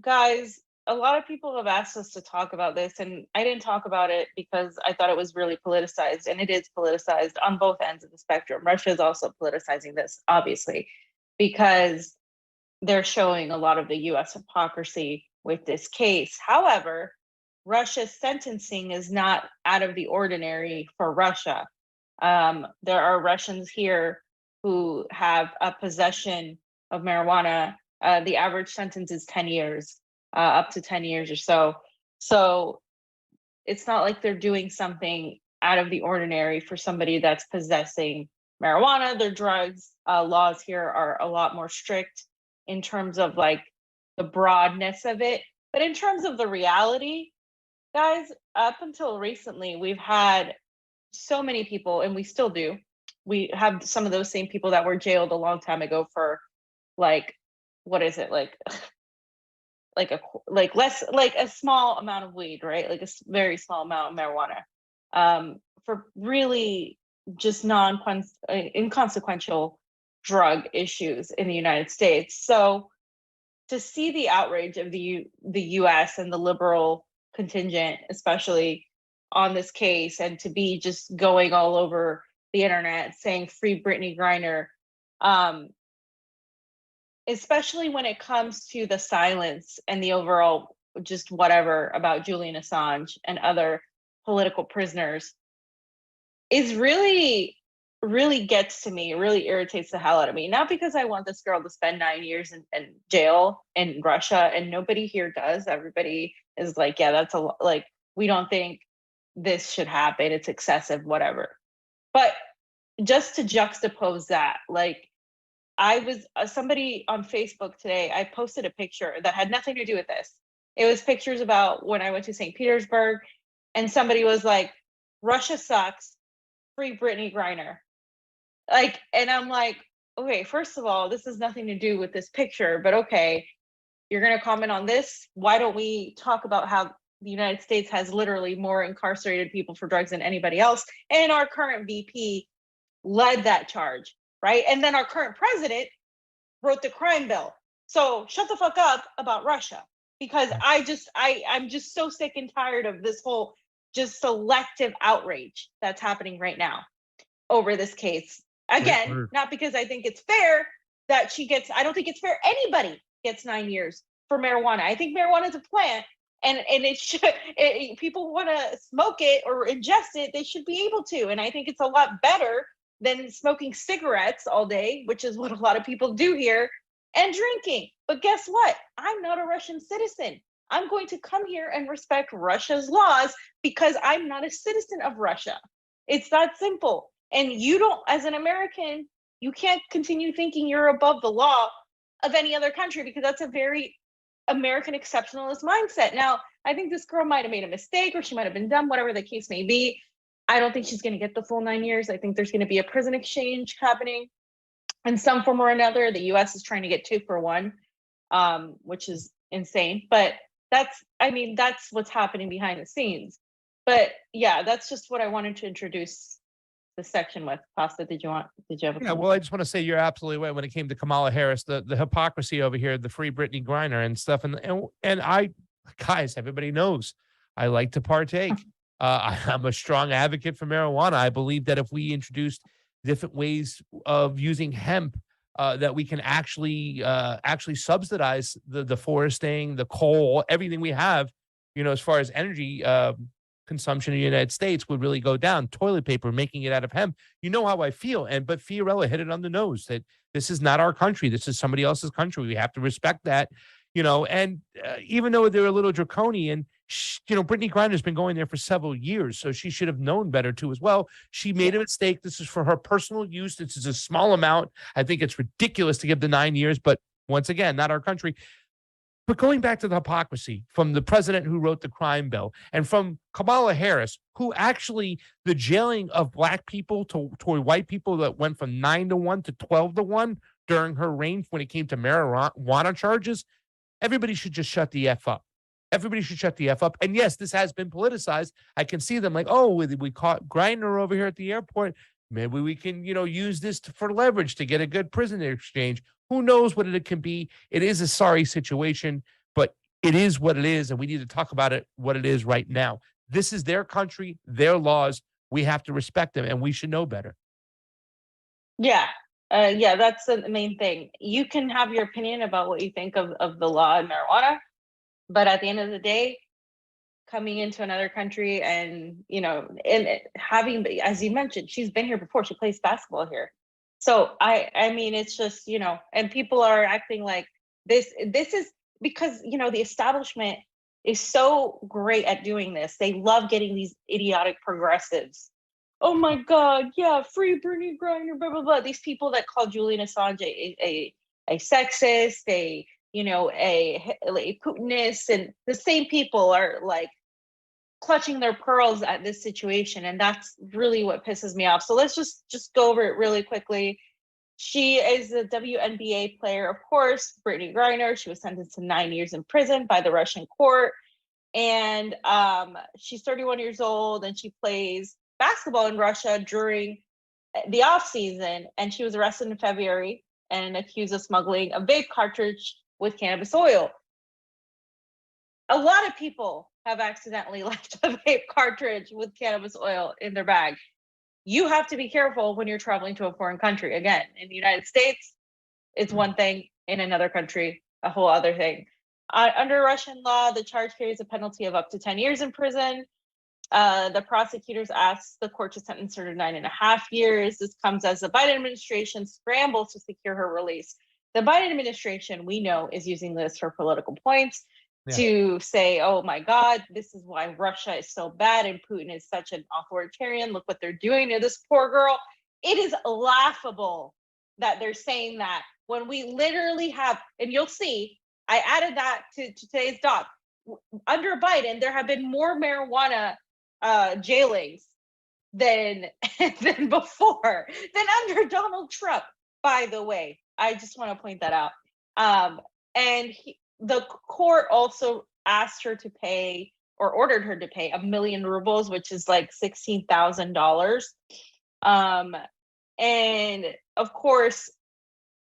guys, a lot of people have asked us to talk about this, and I didn't talk about it because I thought it was really politicized, and it is politicized on both ends of the spectrum. Russia is also politicizing this, obviously, because they're showing a lot of the US hypocrisy with this case. However, Russia's sentencing is not out of the ordinary for Russia. There are Russians here who have a possession of marijuana. The average sentence is 10 years, up to 10 years or so. So it's not like they're doing something out of the ordinary for somebody that's possessing marijuana. Their drugs laws here are a lot more strict in terms of like the broadness of it. But in terms of the reality, guys, up until recently, we've had so many people, and we still do. We have some of those same people that were jailed a long time ago for like, what is it, like less, like a small amount of weed, right? Like a very small amount of marijuana, for really just inconsequential drug issues in the United States. So to see the outrage of the US and the liberal contingent, especially on this case, and to be just going all over the internet saying free Brittney Griner, especially when it comes to the silence and the overall just whatever about Julian Assange and other political prisoners, is really, really gets to me, really irritates the hell out of me. Not because I want this girl to spend 9 years in jail in Russia, and nobody here does. Everybody is like, yeah, that's like, we don't think this should happen. It's excessive, whatever. But just to juxtapose that, like, I was somebody on Facebook today, I posted a picture that had nothing to do with this. It was pictures about when I went to St. Petersburg, and somebody was like, Russia sucks, free Brittney Griner. Like, and I'm like, okay, first of all, this has nothing to do with this picture, but okay, you're going to comment on this. Why don't we talk about how the United States has literally more incarcerated people for drugs than anybody else? And our current VP led that charge, right? And then our current president wrote the crime bill. So shut the fuck up about Russia, because I'm just so sick and tired of this whole just selective outrage that's happening right now over this case. Again, not because I think it's fair that she gets, I don't think it's fair anybody gets 9 years for marijuana. I think marijuana is a plant, and it should, people want to smoke it or ingest it, they should be able to. And I think it's a lot better than smoking cigarettes all day, which is what a lot of people do here, and drinking. But guess what? I'm not a Russian citizen. I'm going to come here and respect Russia's laws because I'm not a citizen of Russia. It's that simple. And you don't, as an American, you can't continue thinking you're above the law of any other country, because that's a very American exceptionalist mindset. Now, I think this girl might have made a mistake, or she might have been dumb, whatever the case may be. I don't think she's going to get the full 9 years. I think there's going to be a prison exchange happening in some form or another. The US is trying to get 2 for 1, which is insane. But that's what's happening behind the scenes. But yeah, that's just what I wanted to introduce the section with. Pasta, did you have a comment? Well, I just want to say you're absolutely right when it came to Kamala Harris, the hypocrisy over here, the free Brittney Griner and stuff. And I, guys, everybody knows I like to partake. I'm a strong advocate for marijuana. I believe that if we introduced different ways of using hemp, that we can actually subsidize the foresting, the coal, everything we have, as far as energy consumption in the United States would really go down. Toilet paper, making it out of hemp. You know how I feel. But Fiorella hit it on the nose that this is not our country. This is somebody else's country. We have to respect that, and even though they're a little draconian, Brittney Griner's been going there for several years, so she should have known better too as well. She made a mistake. This is for her personal use. This is a small amount. I think it's ridiculous to give the 9 years, but once again, not our country. But going back to the hypocrisy from the president who wrote the crime bill, and from Kamala Harris, who actually, the jailing of black people to white people that went from 9-1 to 12-1 during her reign when it came to marijuana charges, everybody should just shut the F up. Everybody should shut the F up. And yes, this has been politicized. I can see them like, oh, we caught Griner over here at the airport. Maybe we can, use this for leverage to get a good prisoner exchange. Who knows what it can be? It is a sorry situation, but it is what it is, and we need to talk about it what it is right now. This is their country, their laws. We have to respect them, and we should know better. Yeah. Yeah, that's the main thing. You can have your opinion about what you think of the law in marijuana, but at the end of the day, coming into another country and, and having, as you mentioned, she's been here before. She plays basketball here. So I mean, it's just, and people are acting like this is because, the establishment is so great at doing this. They love getting these idiotic progressives. Oh my God, yeah, free Brittney Griner, blah, blah, blah. These people that call Julian Assange a sexist, a Putinist, and the same people are like clutching their pearls at this situation. And that's really what pisses me off. So let's just go over it really quickly. She is a WNBA player, of course, Brittney Griner. She was sentenced to 9 years in prison by the Russian court. And she's 31 years old, and she plays basketball in Russia during the off season. And she was arrested in February and accused of smuggling a vape cartridge with cannabis oil. A lot of people have accidentally left a vape cartridge with cannabis oil in their bag. You have to be careful when you're traveling to a foreign country. Again, in the United States, it's one thing. In another country, a whole other thing. Under Russian law, the charge carries a penalty of up to 10 years in prison. The prosecutors asked the court to sentence her to 9.5 years. This comes as the Biden administration scrambles to secure her release. The Biden administration, we know, is using this for political points to say, oh my God, this is why Russia is so bad and Putin is such an authoritarian. Look what they're doing to this poor girl. It is laughable that they're saying that when we literally have, and you'll see, I added that to today's doc. Under Biden, there have been more marijuana jailings than before, than under Donald Trump, by the way. I just want to point that out. And the court also asked her to pay, or ordered her to pay, 1 million rubles, which is like $16,000. And of course,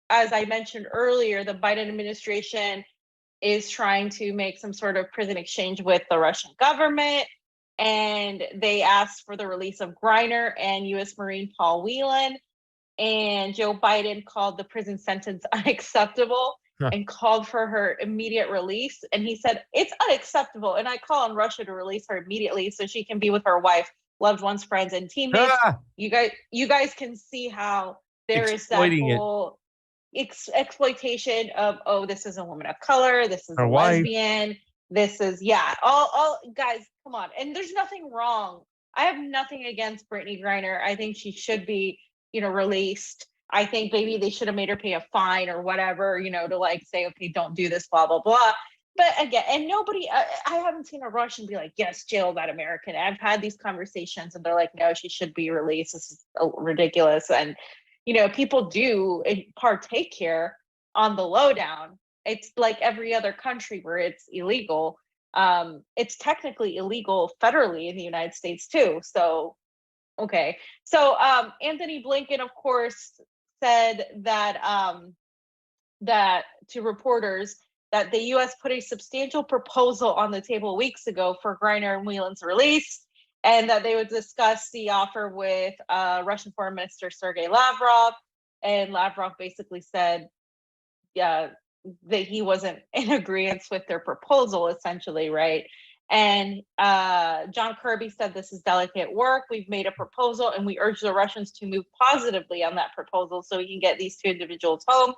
as I mentioned earlier, the Biden administration is trying to make some sort of prison exchange with the Russian government. And they asked for the release of Griner and U.S. Marine Paul Whelan. And Joe Biden called the prison sentence unacceptable and called for her immediate release. And he said, it's unacceptable. And I call on Russia to release her immediately so she can be with her wife, loved ones, friends, and teammates. You guys can see how there is that whole exploitation of, oh, this is a woman of color, this is a lesbian, this is, all guys, come on. And there's nothing wrong. I have nothing against Brittney Griner. I think she should be, released. I think maybe they should have made her pay a fine or whatever, to like say, okay, don't do this, blah, blah, blah. But again, and nobody, I haven't seen a Russian be like, yes, jail that American. I've had these conversations and they're like, no, she should be released. This is ridiculous. And, people do partake here on the lowdown. It's like every other country where it's illegal. It's technically illegal federally in the United States too. So, okay. So Anthony Blinken, of course, said that that to reporters that the U.S. put a substantial proposal on the table weeks ago for Griner and Whelan's release, and that they would discuss the offer with Russian Foreign Minister Sergei Lavrov. And Lavrov basically said, that he wasn't in agreement with their proposal, essentially, right? And John Kirby said, this is delicate work. We've made a proposal and we urge the Russians to move positively on that proposal so we can get these two individuals home.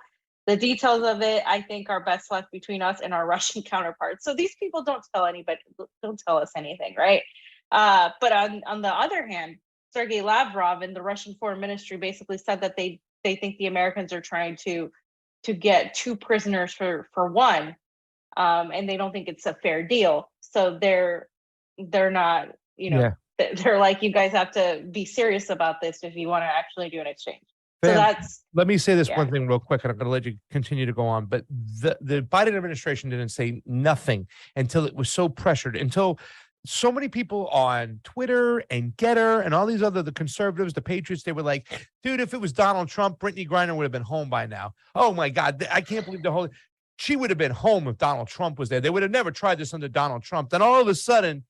The details of it, I think, are best left between us and our Russian counterparts. So these people don't tell us anything, right? But on the other hand, Sergei Lavrov and the Russian Foreign Ministry basically said that they think the Americans are trying to get two prisoners for one, and they don't think it's a fair deal. So they're not, they're like, you guys have to be serious about this if you want to actually do an exchange. So let me say this one thing real quick, and I'm going to let you continue to go on. But the Biden administration didn't say nothing until it was so pressured, until so many people on Twitter and Getter and all these the conservatives, the patriots, they were like, dude, if it was Donald Trump, Brittney Griner would have been home by now. Oh my God, I can't believe the whole. she would have been home if Donald Trump was there. They would have never tried this under Donald Trump. Then all of a sudden,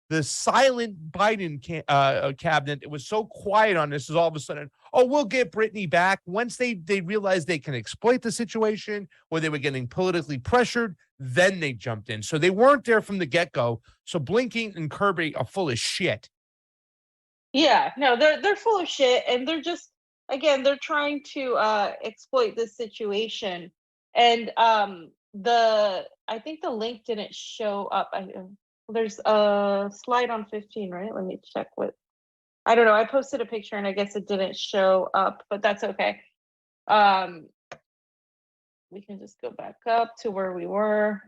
the silent Biden cabinet, it was so quiet on this, is all of a sudden, oh, we'll get Brittney back. Once they realized they can exploit the situation, or they were getting politically pressured, then they jumped in. So they weren't there from the get-go. So Blinken and Kirby are full of shit. Yeah, no, they're full of shit, and they're just, again, they're trying to exploit this situation. And I think the link didn't show up. There's a slide on 15, right? Let me check what. I don't know. I posted a picture and I guess it didn't show up, but that's okay. We can just go back up to where we were.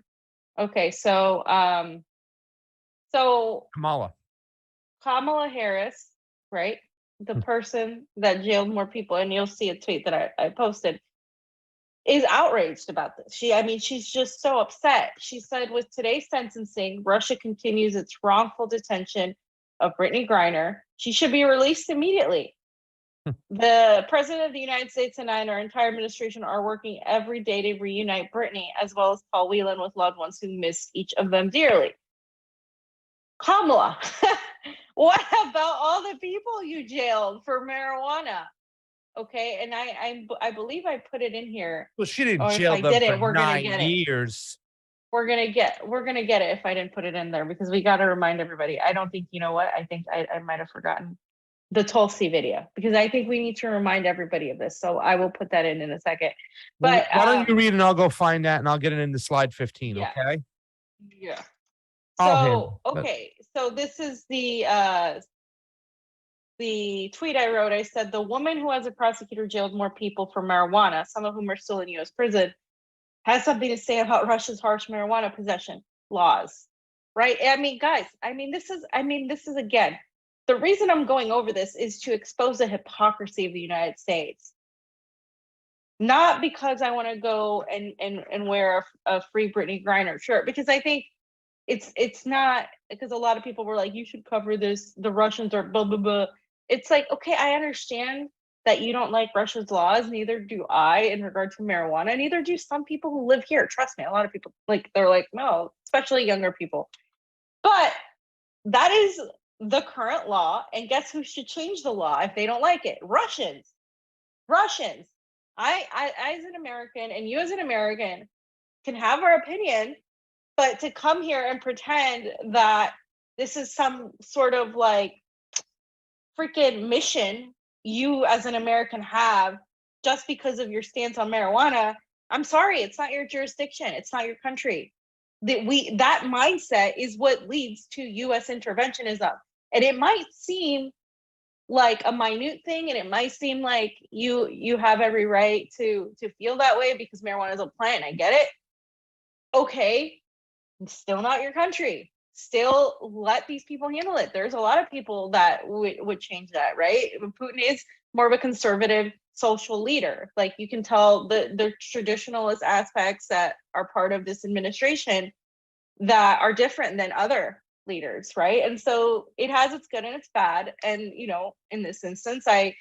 Okay, so Kamala Harris, right? The person that jailed more people, and you'll see a tweet that I posted, is outraged about this. She's just so upset. She said, with today's sentencing, Russia continues its wrongful detention of Brittney Griner. She should be released immediately. The President of the United States and I and our entire administration are working every day to reunite Brittney, as well as Paul Whelan, with loved ones who miss each of them dearly. Kamala, what about all the people you jailed for marijuana? Okay, and I believe I put it in here. Well, she didn't jail them for 9 years. We're gonna get it if I didn't put it in there, because we got to remind everybody. I don't think, you know what? I think I might have forgotten the Tulsi video, because I think we need to remind everybody of this. So I will put that in a second. But why don't you read and I'll go find that, and I'll get it into slide 15. Yeah. Okay. Yeah. So okay, so this is the tweet I wrote. I said, the woman who, as a prosecutor, jailed more people for marijuana, some of whom are still in U.S. prison, has something to say about Russia's harsh marijuana possession laws, right? I mean, guys, this is again, the reason I'm going over this is to expose the hypocrisy of the United States. Not because I want to go and wear a free Brittney Griner shirt, because I think it's not, because a lot of people were like, you should cover this, the Russians are blah, blah, blah. It's like, okay, I understand that you don't like Russia's laws, neither do I in regard to marijuana, neither do some people who live here. Trust me, a lot of people, they're like, no, especially younger people. But that is the current law, and guess who should change the law if they don't like it? Russians. I as an American, and you as an American, can have our opinion, but to come here and pretend that this is some sort of freaking mission you as an American have just because of your stance on marijuana, I'm sorry, it's not your jurisdiction. It's not your country. That mindset is what leads to U.S. interventionism. And it might seem like a minute thing, and it might seem like you have every right to feel that way because marijuana is a plant. I get it. Okay, still not your country. Still let these people handle it. There's a lot of people that would change that, right? Putin is more of a conservative social leader. Like, you can tell the traditionalist aspects that are part of this administration that are different than other leaders, right? And so it has its good and its bad. And, in this instance, I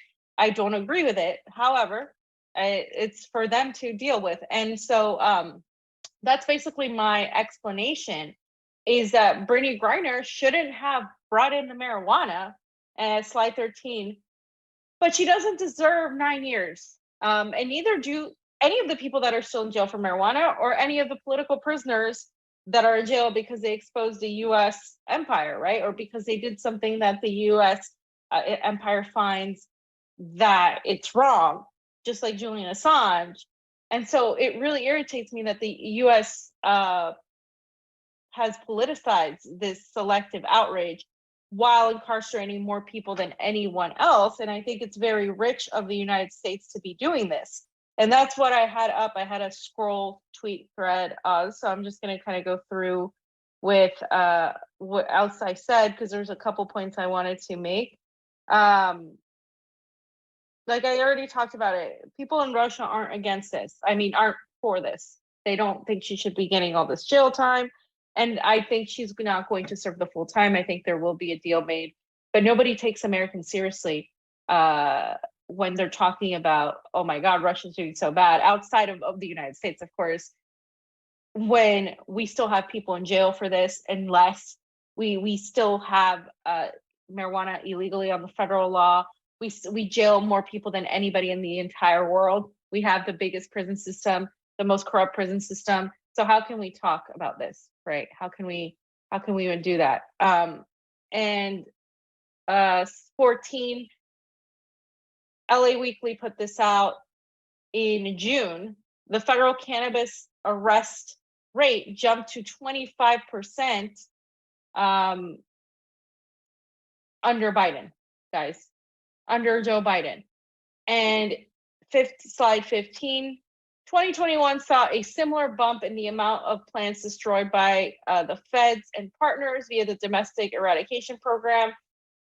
don't agree with it. However, it's for them to deal with. And so that's basically my explanation, is that Brittney Griner shouldn't have brought in the marijuana as slide 13, but she doesn't deserve 9 years. And neither do any of the people that are still in jail for marijuana, or any of the political prisoners that are in jail because they exposed the U.S. empire, right? Or because they did something that the U.S. Empire finds that it's wrong, just like Julian Assange. And so it really irritates me that the U.S. has politicized this selective outrage while incarcerating more people than anyone else. And I think it's very rich of the United States to be doing this. And that's what I had up. I had a scroll tweet thread. So I'm just going to kind of go through with what else I said, because there's a couple points I wanted to make. Like I already talked about it. People in Russia aren't against this. Aren't for this. They don't think she should be getting all this jail time. And I think she's not going to serve the full time. I think there will be a deal made. But nobody takes Americans seriously when they're talking about, oh my God, Russia's doing so bad, outside of the United States, of course. when we still have people in jail for this, unless we still have marijuana illegally on the federal law. We jail more people than anybody in the entire world. We have the biggest prison system, the most corrupt prison system. So how can we talk about this, right? How can we even do that? And 14, LA Weekly put this out in June. The federal cannabis arrest rate jumped to 25% under Biden, guys, under Joe Biden. And slide 15, 2021 saw a similar bump in the amount of plants destroyed by the feds and partners via the domestic eradication program.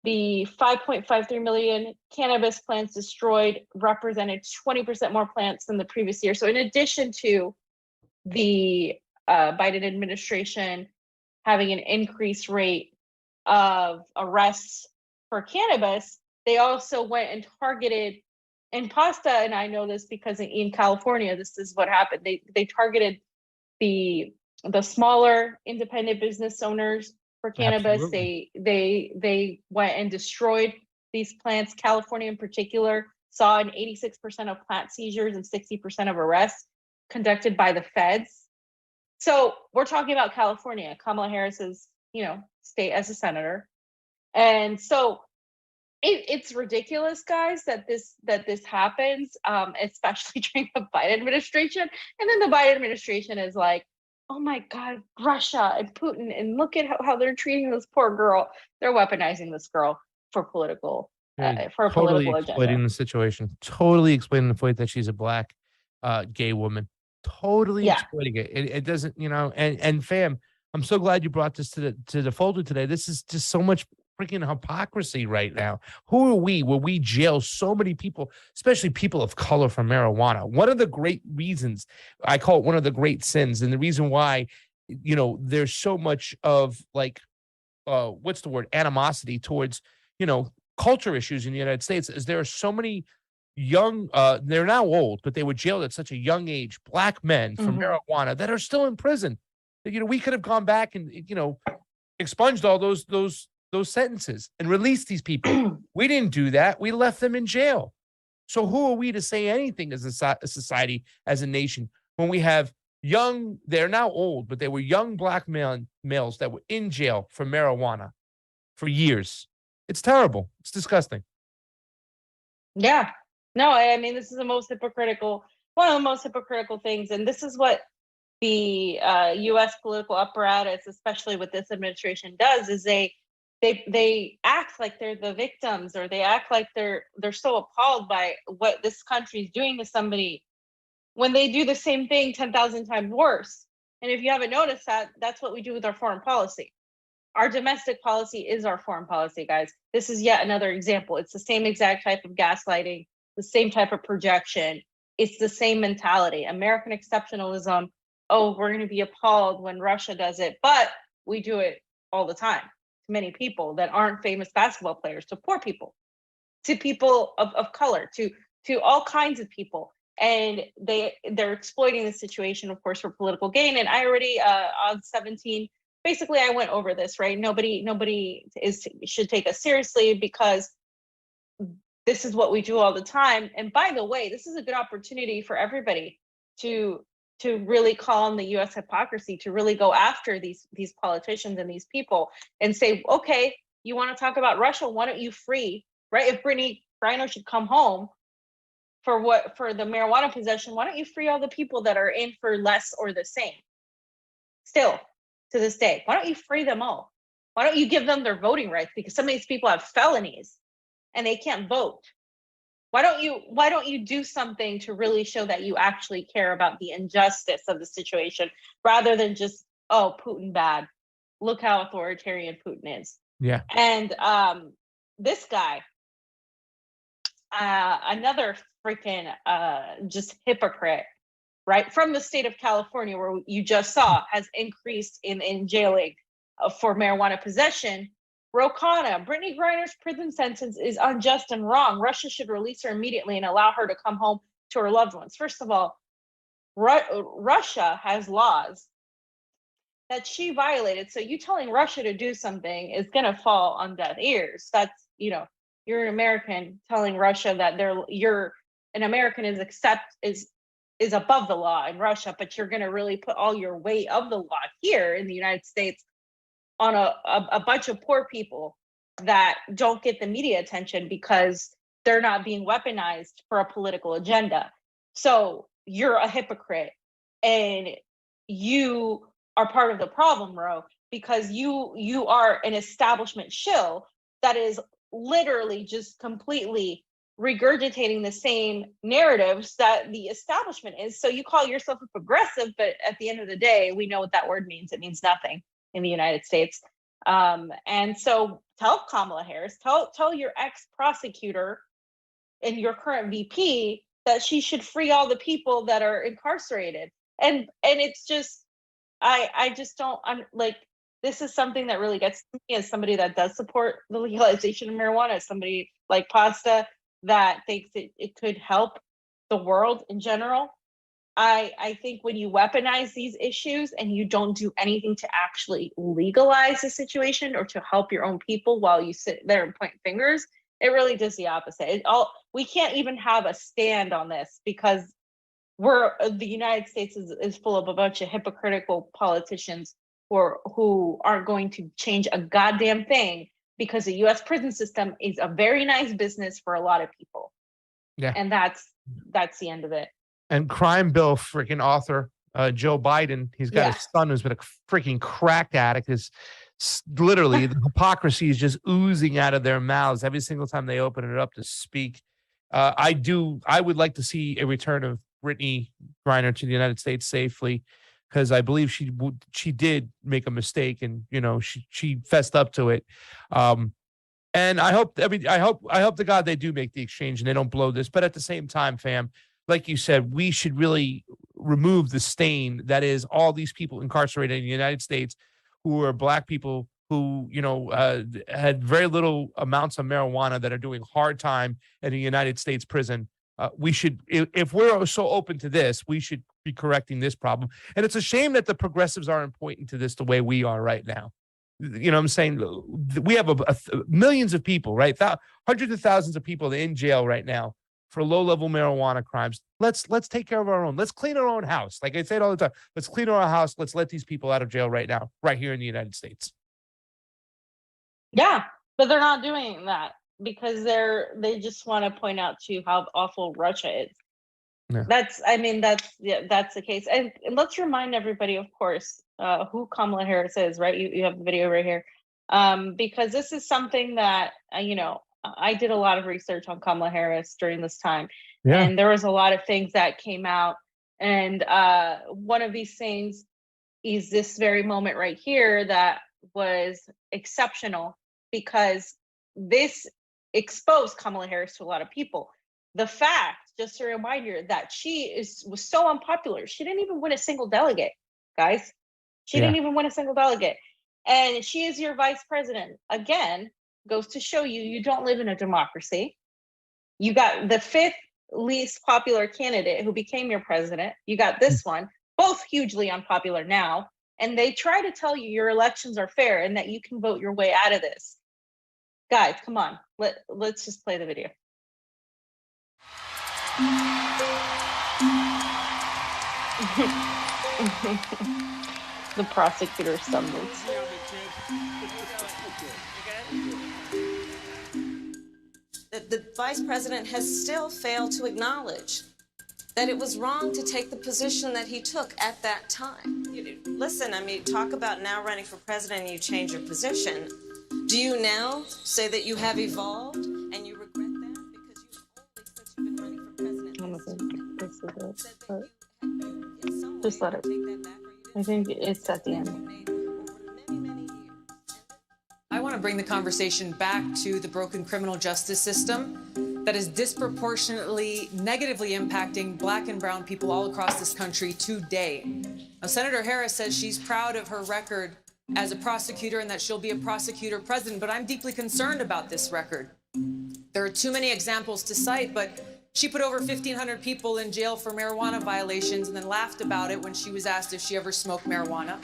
The 5.53 million cannabis plants destroyed represented 20% more plants than the previous year. So in addition to the Biden administration having an increased rate of arrests for cannabis, they also went and targeted, and Pasta, and I know this because in California, this is what happened. They targeted the smaller independent business owners for cannabis. Absolutely. They went and destroyed these plants. California in particular saw an 86% of plant seizures and 60% of arrests conducted by the feds. So we're talking about California, Kamala Harris's, state as a senator. And so it's ridiculous, guys, that this happens, especially during the Biden administration. And then the Biden administration is like, oh my God, Russia and Putin, and look at how they're treating this poor girl. They're weaponizing this girl for political for a Totally political exploiting agenda. the situation. Totally explaining the fact that she's a black gay woman. Totally exploiting it. It doesn't, and fam, I'm so glad you brought this to the folder today. This is just so much freaking hypocrisy right now. Who are we where we jail so many people, especially people of color, for marijuana? One of the great reasons, I call it one of the great sins, and the reason why, there's so much of what's the word, animosity towards, culture issues in the United States, is there are so many young, they're now old, but they were jailed at such a young age, black men for marijuana that are still in prison. We could have gone back and, expunged all those sentences and released these people. We didn't do that. We left them in jail. So who are we to say anything as a society, as a nation, when we have young, they're now old, but they were young black males that were in jail for marijuana for years? It's terrible. It's disgusting. Yeah. No, I mean, this is one of the most hypocritical things. And this is what the U.S. political apparatus, especially with this administration, does, is they act like they're the victims, or they act like they're so appalled by what this country is doing to somebody, when they do the same thing 10,000 times worse. And if you haven't noticed that, that's what we do with our foreign policy. Our domestic policy is our foreign policy, guys. This is yet another example. It's the same exact type of gaslighting, the same type of projection. It's the same mentality. American exceptionalism. Oh, we're going to be appalled when Russia does it, but we do it all the time to many people that aren't famous basketball players, to poor people, to people of color, to all kinds of people. And they're exploiting the situation, of course, for political gain. And I already on 17, basically I went over this, right? Nobody should take us seriously because this is what we do all the time. And by the way, this is a good opportunity for everybody to really call on the U.S. hypocrisy, to really go after these politicians and these people and say, okay, you want to talk about Russia? Why don't you free, right? If Brittney Griner should come home for the marijuana possession, why don't you free all the people that are in for less or the same? Still, to this day, why don't you free them all? Why don't you give them their voting rights? Because some of these people have felonies and they can't vote. Why don't you do something to really show that you actually care about the injustice of the situation, rather than just, oh, Putin bad. Look how authoritarian Putin is. Yeah. And this guy, another freaking just hypocrite, right? From the state of California, where you just saw has increased in jailing for marijuana possession. Rokfin, Brittney Griner's prison sentence is unjust and wrong. Russia should release her immediately and allow her to come home to her loved ones. First of all, Russia has laws that she violated. So you telling Russia to do something is going to fall on deaf ears. That's, you're an American telling Russia that you're an American is above the law in Russia, but you're going to really put all your weight of the law here in the United States on a bunch of poor people that don't get the media attention because they're not being weaponized for a political agenda. So you're a hypocrite, and you are part of the problem, Ro, because you are an establishment shill that is literally just completely regurgitating the same narratives that the establishment is. So you call yourself a progressive, but at the end of the day, we know what that word means. It means nothing in the United States. And so tell Kamala Harris, tell your ex-prosecutor and your current VP that she should free all the people that are incarcerated. And it's just, I just don't, I'm like, this is something that really gets to me as somebody that does support the legalization of marijuana, as somebody like Pasta that thinks it could help the world in general. I think when you weaponize these issues and you don't do anything to actually legalize the situation or to help your own people while you sit there and point fingers, it really does the opposite. We can't even have a stand on this because the United States is full of a bunch of hypocritical politicians who aren't going to change a goddamn thing, because the U.S. prison system is a very nice business for a lot of people. Yeah. And that's the end of it. And crime bill freaking author, Joe Biden, he's got his son who's been a freaking crack addict. Is literally the hypocrisy is just oozing out of their mouths every single time they open it up to speak. I would like to see a return of Brittney Griner to the United States safely, because I believe she did make a mistake, and she fessed up to it. And I hope to God they do make the exchange and they don't blow this. But at the same time, fam, like you said, we should really remove the stain that is all these people incarcerated in the United States who are Black people who, had very little amounts of marijuana that are doing hard time in a United States prison. We should, if we're so open to this, we should be correcting this problem. And it's a shame that the progressives aren't pointing to this the way we are right now. You know what I'm saying? We have millions of people, right? Hundreds of thousands of people in jail right now for low-level marijuana crimes. Let's take care of our own. Let's clean our own house. Like I say it all the time. Let's clean our house. Let's let these people out of jail right now, right here in the United States. Yeah, but they're not doing that because they just want to point out to how awful Russia is. Yeah. That's the case. And let's remind everybody, of course, who Kamala Harris is, right? You have the video right here. Because this is something that, I did a lot of research on Kamala Harris during this time. Yeah. And there was a lot of things that came out. And one of these things is this very moment right here that was exceptional, because this exposed Kamala Harris to a lot of people. The fact, just a reminder, that she was so unpopular. She didn't even win a single delegate, guys. She didn't even win a single delegate. And she is your vice president. Again, goes to show you don't live in a democracy. You got the fifth least popular candidate who became your president. You got this one, both hugely unpopular now. And they try to tell you your elections are fair and that you can vote your way out of this. Guys, come on. Let's just play the video. The prosecutor stumbles. The vice president has still failed to acknowledge that it was wrong to take the position that he took at that time. Listen, talk about now running for president and you change your position. Do you now say that you have evolved and you regret that because you've only said you've been running for president? I don't think this is it, but just let it. I think it's at the end. I want to bring the conversation back to the broken criminal justice system that is disproportionately negatively impacting Black and brown people all across this country today. Now, Senator Harris says she's proud of her record as a prosecutor and that she'll be a prosecutor president, but I'm deeply concerned about this record. There are too many examples to cite, but She put over 1,500 people in jail for marijuana violations and then laughed about it when she was asked if she ever smoked marijuana.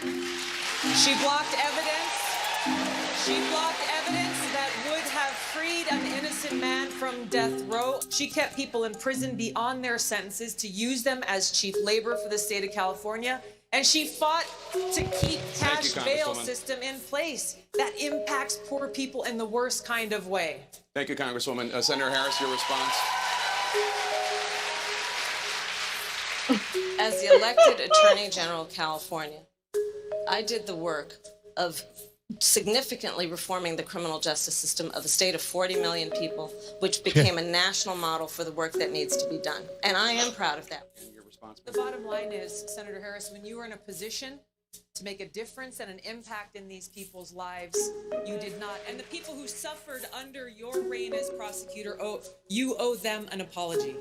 She blocked evidence. She blocked evidence that would have freed an innocent man from death row. She kept people in prison beyond their sentences to use them as cheap labor for the state of California. And she fought to keep cash bail system in place that impacts poor people in the worst kind of way. Thank you, Congresswoman. Senator Harris, your response. As the elected Attorney General of California, I did the work of significantly reforming the criminal justice system of a state of 40 million people, which became a national model for the work that needs to be done. And I am proud of that. The bottom line is, Senator Harris, when you were in a position to make a difference and an impact in these people's lives, you did not. And the people who suffered under your reign as prosecutor, you owe them an apology.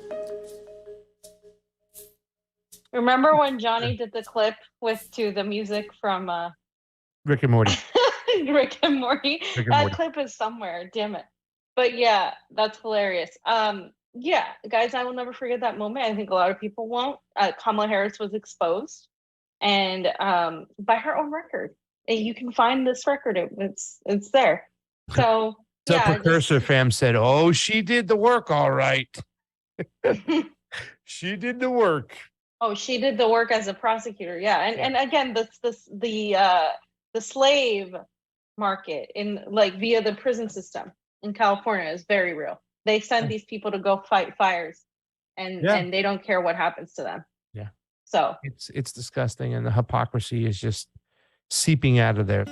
Remember when Johnny did the clip to the music from Rick and Morty. Rick and Morty? Rick and That Morty. clip is somewhere, damn it. But yeah, that's hilarious. Yeah, guys, I will never forget that moment. I think a lot of people won't. Kamala Harris was exposed, and by her own record. And you can find this record. It's there. So The yeah, precursor fam said, "Oh, she did the work, all right. She did the work." oh, she did the work as a prosecutor. Yeah, and again, the slave market in like via the prison system in California is very real. They send these people to go fight fires, and they don't care what happens to them. Yeah. So It's disgusting, and the hypocrisy is just seeping out of there.